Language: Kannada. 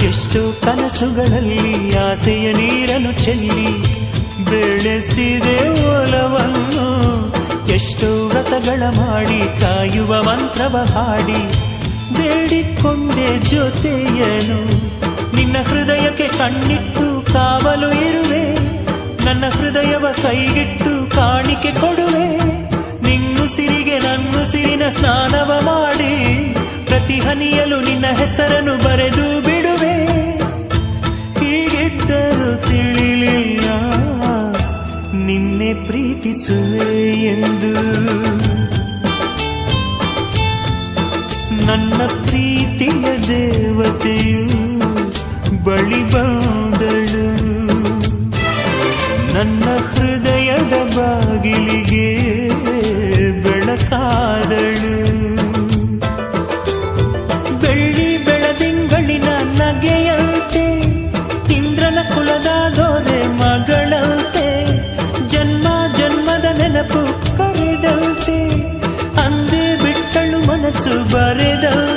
ಎಷ್ಟೋ ಕನಸುಗಳಲ್ಲಿ ಆಸೆಯ ನೀರನ್ನು ಚೆಲ್ಲಿ ಬೆಳೆಸಿದೆ ಒಲವನ್ನು. ಎಷ್ಟೋ ವ್ರತಗಳ ಮಾಡಿ ಕಾಯುವ ಮಂತ್ರವ ಹಾಡಿ ಬೇಡಿಕೊಂಡೆ ಜೊತೆಯನು. ನಿನ್ನ ಹೃದಯಕ್ಕೆ ಕಣ್ಣಿಟ್ಟು ಕಾವಲು ಇರುವೆ, ನನ್ನ ಹೃದಯವ ಕೈಗಿಟ್ಟು ಕಾಣಿಕೆ ಕೊಡುವೆ. ನಿನ್ನುಸಿರಿಗೆ ನನ್ನುಸಿರಿನ ಸ್ನಾನವ ಮಾಡಿ ಪ್ರತಿ ಹನಿಯಲು ನಿನ್ನ ಹೆಸರನ್ನು ಬರೆದು ಬಿಡುವೆ. ಹೀಗಿದ್ದರೂ ತಿಳಿಲಿಲ್ಲ ನಿನ್ನೆ ಪ್ರೀತಿಸುವೆ ಎಂದು. ನನ್ನ ಪ್ರೀತಿಯ ದೇವತೆಯು ಬಳಿ ಬಂದಳು, ನನ್ನ ಹೃದಯದ ಬಾಗಿಲಿಗೆ ಬೆಳಕಾದಳು. ಬೆಳ್ಳಿ ಬೆಳದಿಂಗಳಿನ ನಗೆಯಂತೆ, ಇಂದ್ರನ ಕುಲದ ದೊರೆ ಮಗಳಂತೆ, ಜನ್ಮ ಜನ್ಮದ ನೆನಪು ಕರೆದಂತೆ, ಅಂದೇ ಬಿಟ್ಟಳು ಮನಸ್ಸು ಬರೆದಂತೆ.